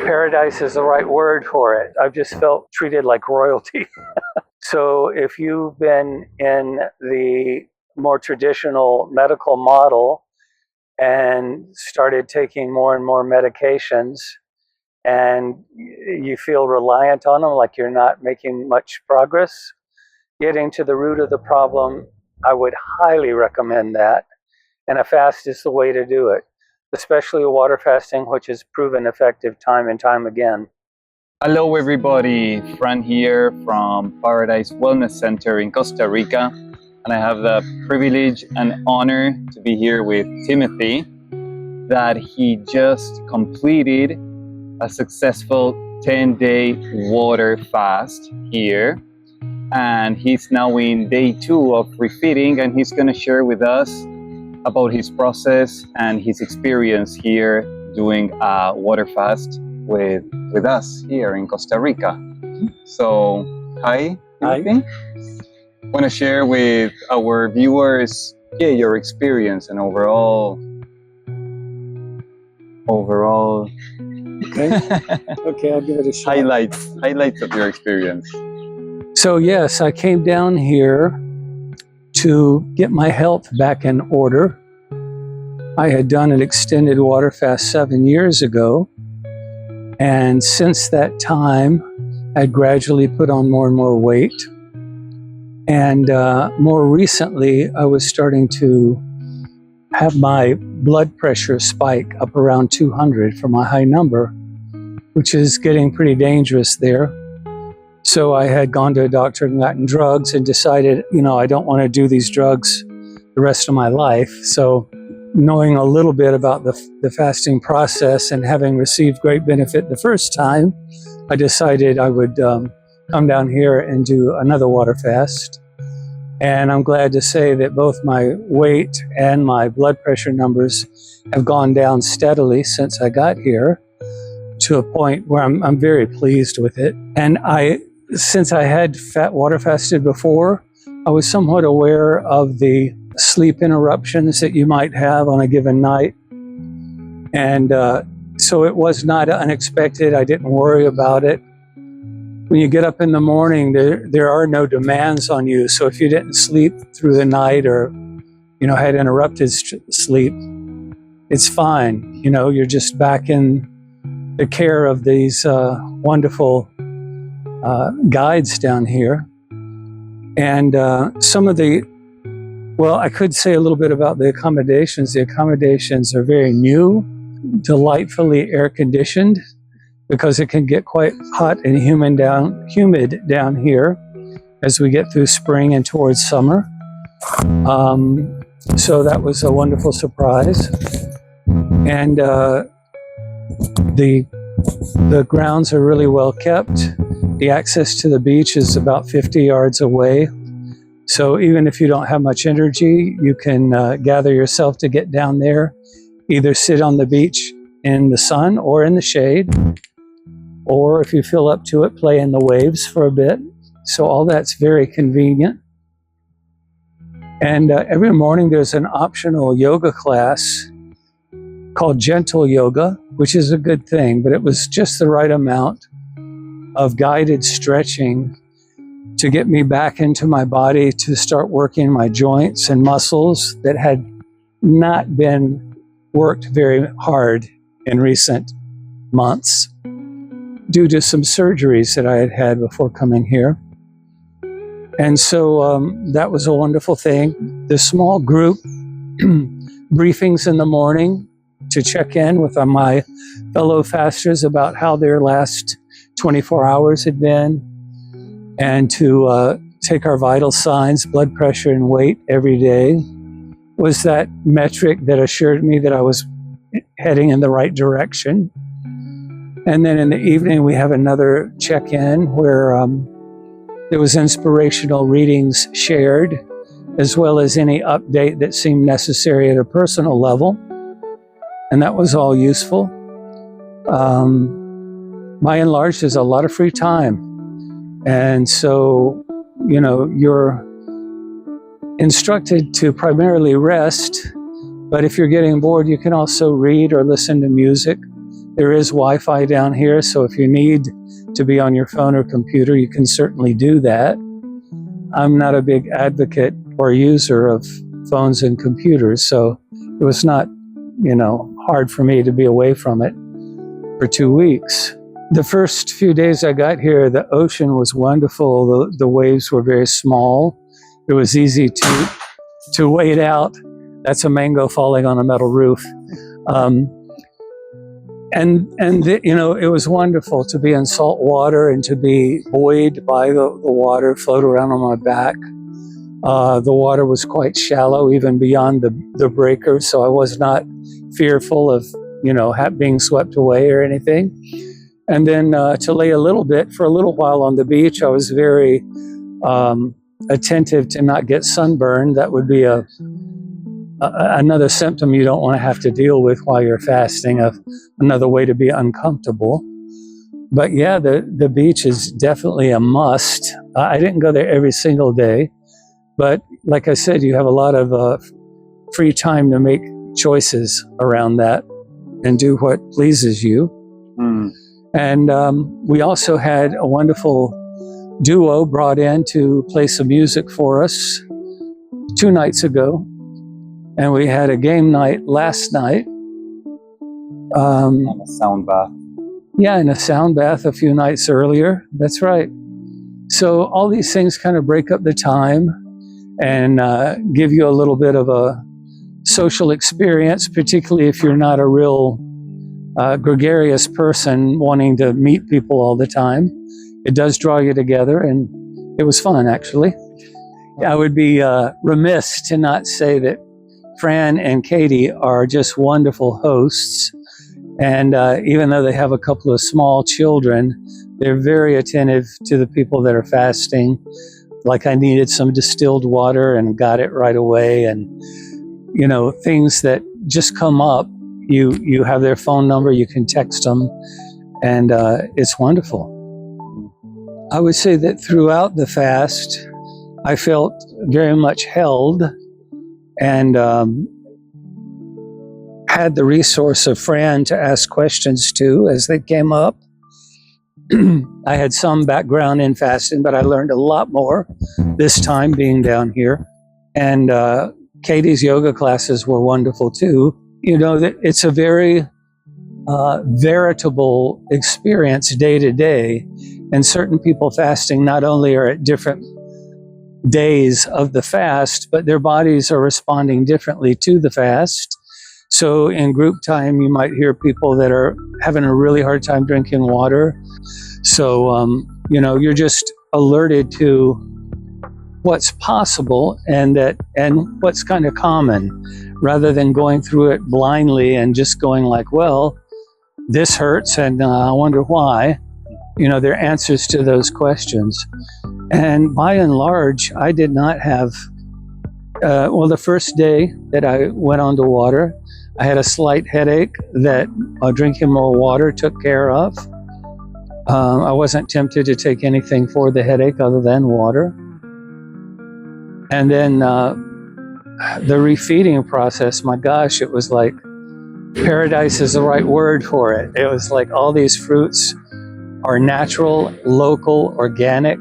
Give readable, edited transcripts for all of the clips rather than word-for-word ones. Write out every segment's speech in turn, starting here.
paradise is the right word for it. I've just felt treated like royalty. So if you've been in the more traditional medical model and started taking more and more medications, and you feel reliant on them, like you're not making much progress, getting to the root of the problem, I would highly recommend that. And a fast is the way to do it, especially water fasting, which has proven effective time and time again. Hello everybody, Fran here from Paradise Wellness Center in Costa Rica, and I have the privilege and honor to be here with Timothy, that he just completed a successful 10-day water fast here, and he's now in day 2 of refeeding, and he's going to share with us about his process and his experience here doing a water fast with us here in Costa Rica. So, hi, Timothy. Want to share with our viewers, your experience and overall. Okay. Okay, I'll give it a shot. Highlights of your experience. So yes, I came down here to get my health back in order. I had done an extended water fast 7 years ago, and since that time, I gradually put on more and more weight. And more recently, I was starting to have my blood pressure spike up around 200 from a high number, which is getting pretty dangerous there. So I had gone to a doctor and gotten drugs and decided, I don't want to do these drugs the rest of my life. So knowing a little bit about the fasting process and having received great benefit the first time, I decided I would come down here and do another water fast. And I'm glad to say that both my weight and my blood pressure numbers have gone down steadily since I got here, to a point where I'm very pleased with it. And since I had water fasted before, I was somewhat aware of the sleep interruptions that you might have on a given night. And so it was not unexpected. I didn't worry about it. When you get up in the morning, there are no demands on you. So if you didn't sleep through the night or, had interrupted sleep, it's fine. You're just back in the care of these wonderful guides down here. And I could say a little bit about the accommodations. The accommodations are very new, delightfully air conditioned, because it can get quite hot and humid down here as we get through spring and towards summer. So that was a wonderful surprise. And the grounds are really well kept. The access to the beach is about 50 yards away. So even if you don't have much energy, you can gather yourself to get down there, either sit on the beach in the sun or in the shade, or if you feel up to it, play in the waves for a bit. So all that's very convenient. And every morning there's an optional yoga class called gentle yoga, which is a good thing, but it was just the right amount of guided stretching to get me back into my body, to start working my joints and muscles that had not been worked very hard in recent months due to some surgeries that I had had before coming here. And so that was a wonderful thing. The small group briefings in the morning to check in with my fellow fasters about how their last 24 hours had been, and to take our vital signs, blood pressure and weight every day, was that metric that assured me that I was heading in the right direction. And then in the evening, we have another check-in where there was inspirational readings shared, as well as any update that seemed necessary at a personal level. And that was all useful. By and large, there's a lot of free time. And so, you're instructed to primarily rest, but if you're getting bored, you can also read or listen to music. There is Wi-Fi down here, so if you need to be on your phone or computer, you can certainly do that. I'm not a big advocate or user of phones and computers, so it was not, hard for me to be away from it for 2 weeks. The first few days I got here, the ocean was wonderful. The waves were very small. It was easy to wade out. That's a mango falling on a metal roof. It was wonderful to be in salt water and to be buoyed by the water, float around on my back. The water was quite shallow, even beyond the breaker, so I was not fearful of, being swept away or anything. And then to lay for a little while on the beach, I was very attentive to not get sunburned. That would be another symptom you don't want to have to deal with while you're fasting, another way to be uncomfortable. But yeah, the beach is definitely a must. I didn't go there every single day, but like I said, you have a lot of free time to make choices around that and do what pleases you. And we also had a wonderful duo brought in to play some music for us 2 nights ago. And we had a game night last night. And a sound bath. Yeah, and a sound bath a few nights earlier. That's right. So all these things kind of break up the time and give you a little bit of a social experience, particularly if you're not a real gregarious person wanting to meet people all the time. It does draw you together, and it was fun, actually. I would be remiss to not say that Fran and Katie are just wonderful hosts. And even though they have a couple of small children, they're very attentive to the people that are fasting. Like I needed some distilled water and got it right away. And, things that just come up, you have their phone number, you can text them, and it's wonderful. I would say that throughout the fast, I felt very much held and had the resource of Fran to ask questions to as they came up. I had some background in fasting, but I learned a lot more this time being down here. And Katie's yoga classes were wonderful too. It's a very veritable experience day to day. And certain people fasting not only are at different days of the fast, but their bodies are responding differently to the fast. So in group time, you might hear people that are having a really hard time drinking water. So, you're just alerted to what's possible and what's kind of common, rather than going through it blindly and just going like, well, this hurts and I wonder why. There are answers to those questions. And by and large, I did not have, the first day that I went on the water, I had a slight headache that drinking more water took care of. I wasn't tempted to take anything for the headache other than water. And then the refeeding process, my gosh, it was like paradise is the right word for it. It was like all these fruits are natural, local, organic,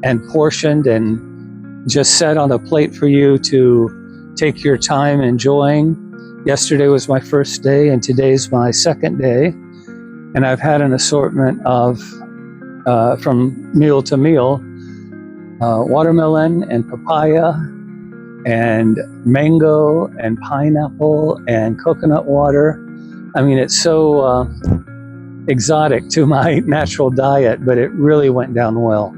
and portioned and just set on a plate for you to take your time enjoying. Yesterday was my first day and today's my second day. And I've had an assortment of, from meal to meal, watermelon and papaya and mango and pineapple and coconut water. I mean, it's so exotic to my natural diet, but it really went down well.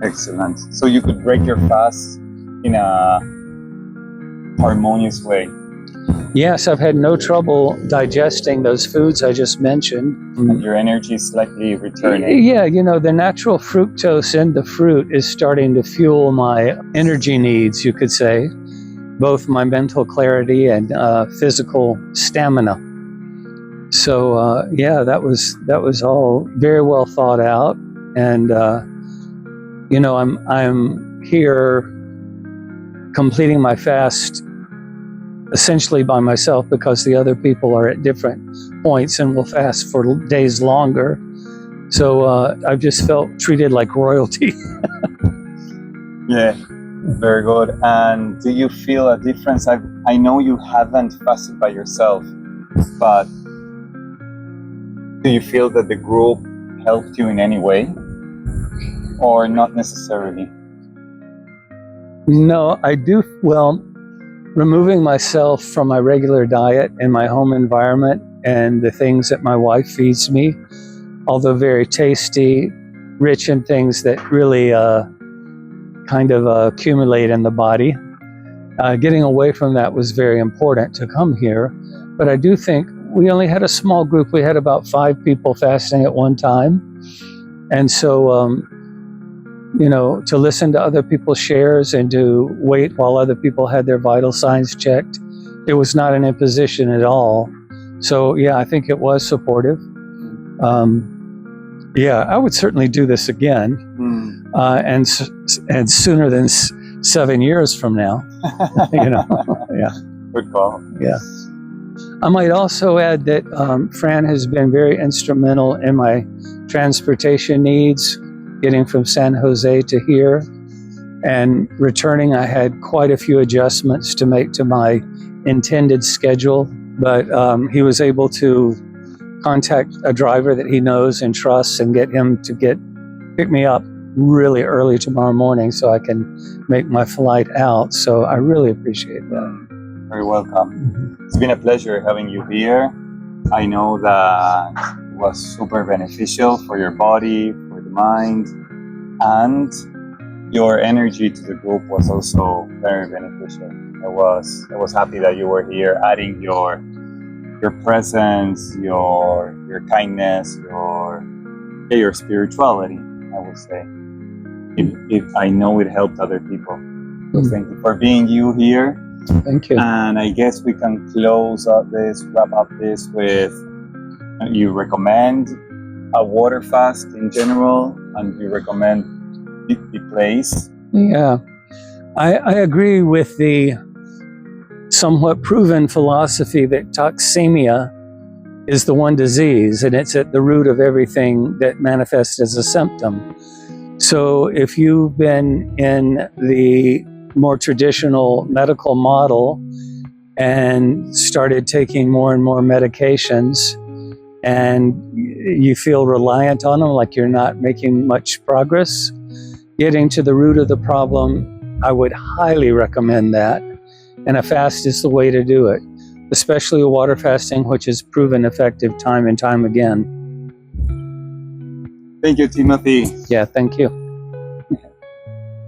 Excellent. So you could break your fast in a harmonious way. Yes, I've had no trouble digesting those foods I just mentioned. And your energy is slightly returning. Yeah, the natural fructose in the fruit is starting to fuel my energy needs, you could say, both my mental clarity and physical stamina. So that was all very well thought out, and I'm here completing my fast essentially by myself because the other people are at different points and will fast for days longer. So I've just felt treated like royalty. Yeah, very good. And do you feel a difference? I know you haven't fasted by yourself, but do you feel that the group helped you in any way, or not necessarily? No, I do. Well, removing myself from my regular diet and my home environment and the things that my wife feeds me, although very tasty, rich in things that really kind of accumulate in the body. Getting away from that was very important to come here. But I do think we only had a small group. We had about 5 people fasting at one time. And so, you know, to listen to other people's shares and to wait while other people had their vital signs checked, it was not an imposition at all. So, yeah, I think it was supportive. Yeah, I would certainly do this again, and sooner than 7 years from now. You know, yeah. Good call. Yeah. I might also add that Fran has been very instrumental in my transportation needs, getting from San Jose to here, and returning. I had quite a few adjustments to make to my intended schedule, but he was able to contact a driver that he knows and trusts and get him to pick me up really early tomorrow morning so I can make my flight out. So I really appreciate that. Very welcome. It's been a pleasure having you here. I know that it was super beneficial for your body, for the mind, and your energy to the group was also very beneficial. I was happy that you were here, adding your presence, your kindness, your spirituality, I would say. I know it helped other people. So thank you for being you here. Thank you. And I guess we can wrap up this with, you recommend a water fast in general, and you recommend the place. Yeah, I agree with the somewhat proven philosophy that toxemia is the one disease, and it's at the root of everything that manifests as a symptom. So if you've been in the more traditional medical model and started taking more and more medications, and you feel reliant on them, like you're not making much progress, getting to the root of the problem, I would highly recommend that. And a fast is the way to do it, especially a water fasting, which has proven effective time and time again. Thank you, Timothy. Yeah, thank you.